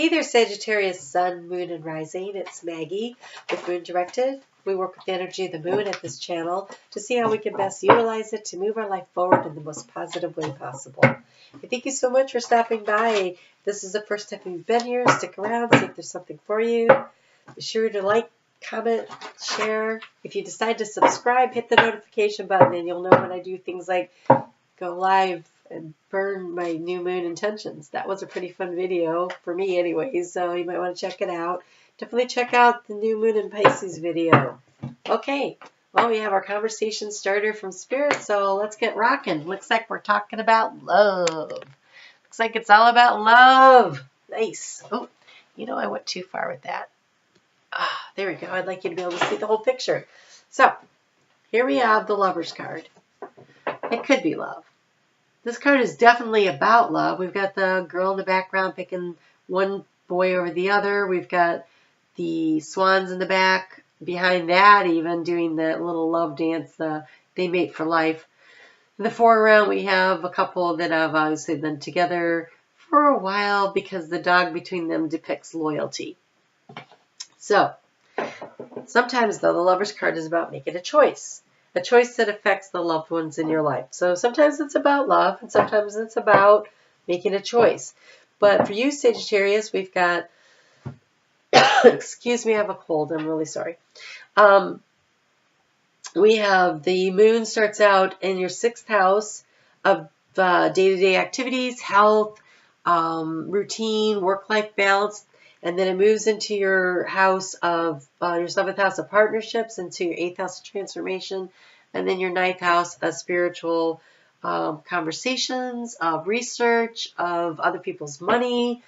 Hey there, Sagittarius, Sun, Moon, and Rising. It's Maggie with Moon Directed. We work with the energy of the moon at this channel to see how we can best utilize it to move our life forward in the most positive way possible. And thank you so much for stopping by. If this is the first time you've been here, stick around, see if there's something for you. Be sure to like, comment, share. If you decide to subscribe, hit the notification button and you'll know when I do things like go live and burn my new moon intentions. That was a pretty fun video for me anyways, so you might want to check it out. Definitely check out the new moon in Pisces video. Okay, well, we have our conversation starter from Spirit, so let's get rocking. Looks like we're talking about love. Looks like it's all about love. Nice. Oh, you know, I went too far with that. There we go. I'd like you to be able to see the whole picture. So, here we have the Lover's card. It could be love. This card is definitely about love. We've got the girl in the background picking one boy over the other. We've got the swans in the back, behind that even, doing that little love dance, they mate for life. In the foreground, we have a couple that have obviously been together for a while because the dog between them depicts loyalty. So, sometimes, though, the Lover's card is about making a choice that affects the loved ones in your life. So sometimes it's about love, and sometimes it's about making a choice. But for you, Sagittarius, we've got, excuse me, I have a cold, I'm really sorry. We have the moon starts out in your 6th house of day-to-day activities, health, routine, work-life balance, and then it moves into your house of, your 7th house of partnerships, into your 8th house of transformation, and then your 9th house of spiritual conversations, of research, of other people's money.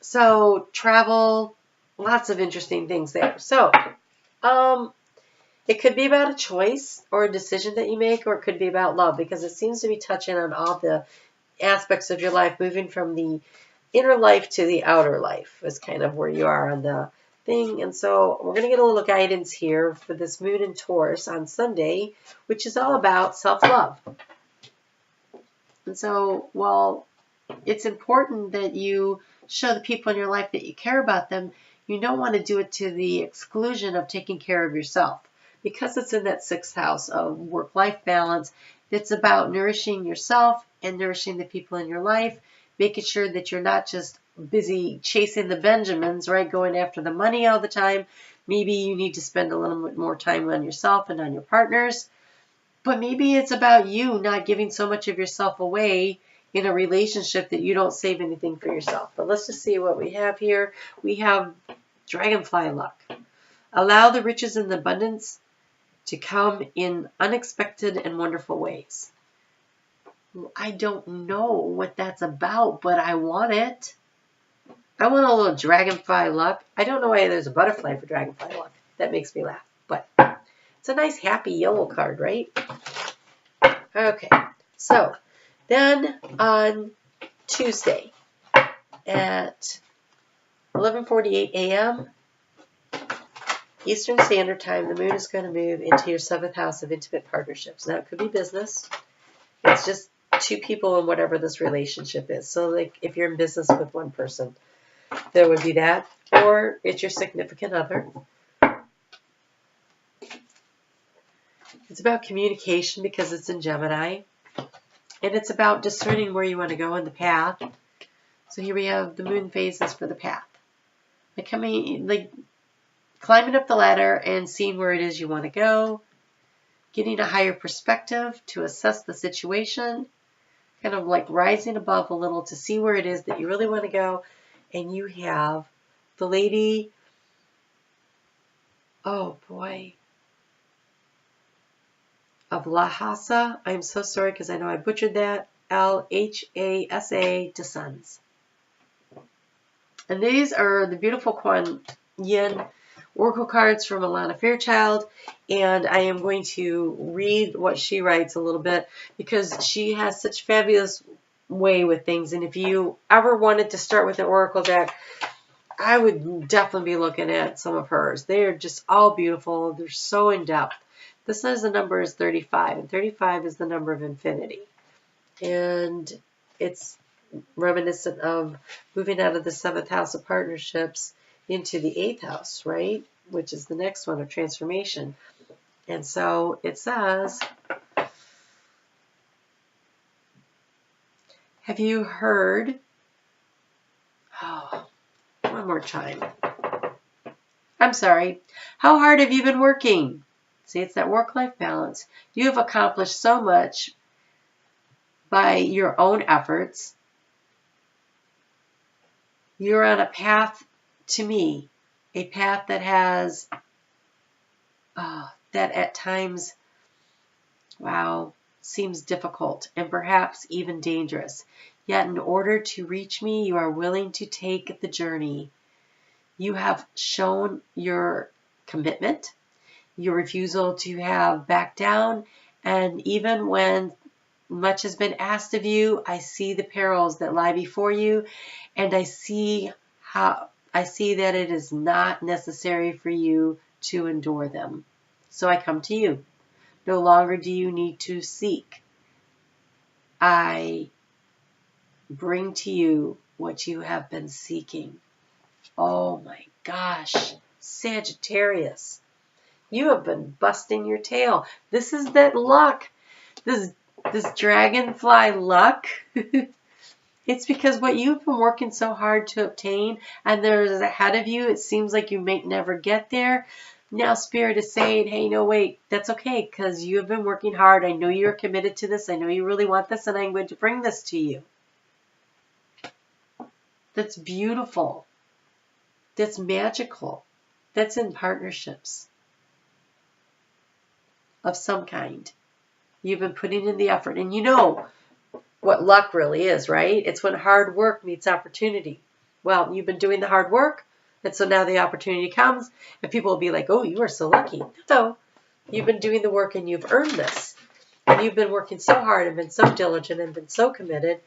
So travel, lots of interesting things there. So it could be about a choice or a decision that you make, or it could be about love, because it seems to be touching on all the aspects of your life, moving from the inner life to the outer life is kind of where you are on the thing. And so we're going to get a little guidance here for this moon in Taurus on Sunday, which is all about self-love. And so while it's important that you show the people in your life that you care about them, you don't want to do it to the exclusion of taking care of yourself. Because it's in that 6th house of work-life balance, it's about nourishing yourself and nourishing the people in your life, making sure that you're not just busy chasing the Benjamins, right, going after the money all the time. Maybe you need to spend a little bit more time on yourself and on your partners. But maybe it's about you not giving so much of yourself away in a relationship that you don't save anything for yourself. But let's just see what we have here. We have Dragonfly luck. Allow the riches and the abundance to come in unexpected and wonderful ways. I don't know what that's about, but I want it. I want a little dragonfly luck. I don't know why there's a butterfly for dragonfly luck. That makes me laugh. But it's a nice happy yellow card, right? Okay. So then on Tuesday at 11:48 a.m. Eastern Standard Time, the moon is going to move into your 7th house of intimate partnerships. Now, it could be business. It's just 2 people in whatever this relationship is. So like if you're in business with one person, there would be that. Or it's your significant other. It's about communication because it's in Gemini. And it's about discerning where you want to go in the path. So here we have the moon phases for the path. Like climbing up the ladder and seeing where it is you want to go. Getting a higher perspective to assess the situation. Kind of like rising above a little to see where it is that you really want to go. And you have the lady, oh boy, of Lhasa. I'm so sorry because I know I butchered that. Lhasa to Sons. And these are the beautiful Kuan Yin Oracle cards from Alana Fairchild, and I am going to read what she writes a little bit because she has such fabulous way with things. And if you ever wanted to start with an Oracle deck, I would definitely be looking at some of hers. They are just all beautiful. They're so in depth. This says the number is 35, and 35 is the number of infinity. And it's reminiscent of moving out of the 7th house of partnerships into the 8th house, right? Which is the next one of transformation. And so it says, have you heard, oh, one more time. I'm sorry. How hard have you been working? See, it's that work-life balance. You have accomplished so much by your own efforts. You're on a path to me, a path that has, that at times, wow, seems difficult and perhaps even dangerous. Yet in order to reach me, you are willing to take the journey. You have shown your commitment, your refusal to have backed down, and even when much has been asked of you, I see the perils that lie before you, and I see that it is not necessary for you to endure them. So I come to you. No longer do you need to seek. I bring to you what you have been seeking. Oh my gosh, Sagittarius, you have been busting your tail. This is that luck, this dragonfly luck. It's because what you've been working so hard to obtain, and there's ahead of you, it seems like you may never get there. Now Spirit is saying, hey, no, wait, that's okay, because you have been working hard. I know you're committed to this. I know you really want this, and I'm going to bring this to you. That's beautiful. That's magical. That's in partnerships of some kind. You've been putting in the effort, and you know what luck really is, right? It's when hard work meets opportunity. Well, you've been doing the hard work, and so now the opportunity comes, and people will be like, oh, you are so lucky. So you've been doing the work, and you've earned this. And you've been working so hard and been so diligent and been so committed,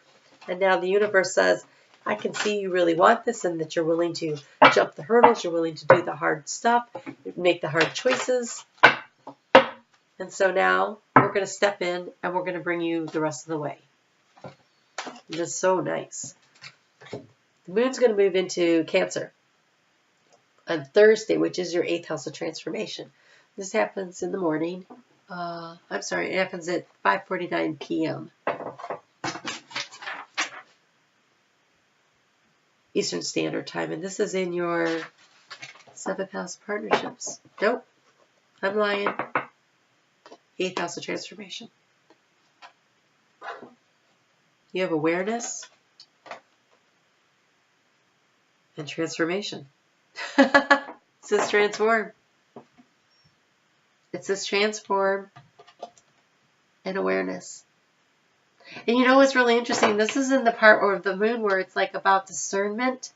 and now the universe says, I can see you really want this, and that you're willing to jump the hurdles, you're willing to do the hard stuff, make the hard choices. And so now we're going to step in, and we're going to bring you the rest of the way. Just so nice. The moon's going to move into Cancer on Thursday, which is your 8th house of transformation. This happens in the morning. I'm sorry, it happens at 5:49 p.m. Eastern Standard Time, and this is in your 7th house partnerships. Nope, I'm lying. 8th house of transformation. You have awareness and transformation. It says transform. It says transform and awareness. And you know what's really interesting? This is in the part of the moon where it's like about discernment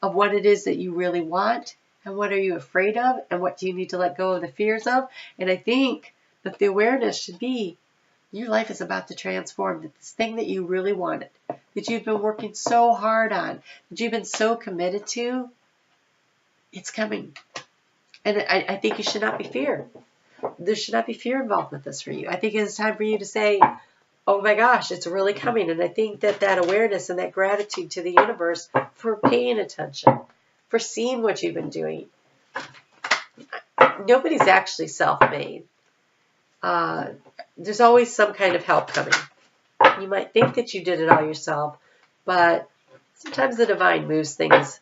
of what it is that you really want and what are you afraid of and what do you need to let go of the fears of. And I think that the awareness should be your life is about to transform. That this thing that you really wanted, that you've been working so hard on, that you've been so committed to, it's coming. And I think you should not be feared. There should not be fear involved with this for you. I think it's time for you to say, oh my gosh, it's really coming. And I think that that awareness and that gratitude to the universe for paying attention, for seeing what you've been doing. Nobody's actually self-made. There's always some kind of help coming. You might think that you did it all yourself, but sometimes the divine moves things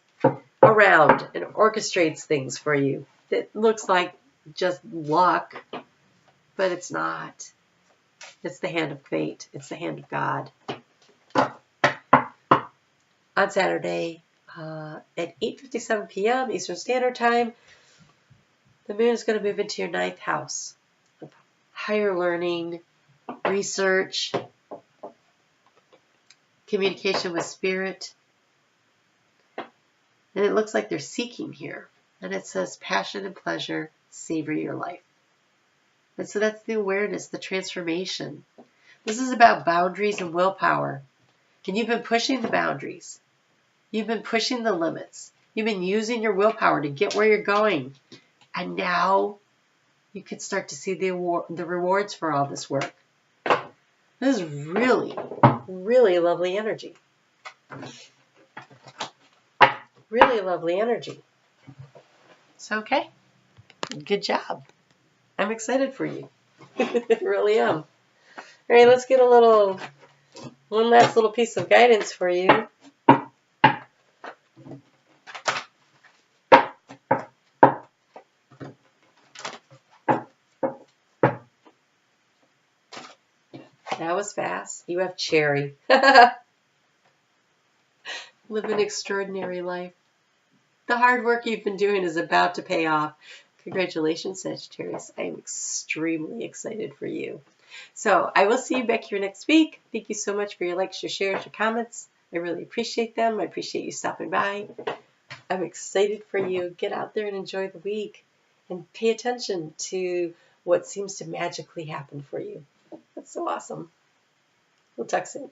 around and orchestrates things for you. It looks like just luck, but it's not. It's the hand of fate. It's the hand of God. On Saturday at 8:57 p.m. Eastern Standard Time, the moon is going to move into your 9th house of higher learning, research, communication with spirit. And it looks like they're seeking here. And it says passion and pleasure, savor your life. And so that's the awareness, the transformation. This is about boundaries and willpower. And you've been pushing the boundaries. You've been pushing the limits. You've been using your willpower to get where you're going. And now you can start to see the rewards for all this work. This is really, really lovely energy. Really lovely energy. It's okay. Good job. I'm excited for you. I really am. All right, let's get one last little piece of guidance for you. That was fast. You have cherry. Live an extraordinary life. The hard work you've been doing is about to pay off. Congratulations, Sagittarius. I am extremely excited for you. So I will see you back here next week. Thank you so much for your likes, your shares, your comments. I really appreciate them. I appreciate you stopping by. I'm excited for you. Get out there and enjoy the week. And pay attention to what seems to magically happen for you. That's so awesome. We'll talk soon.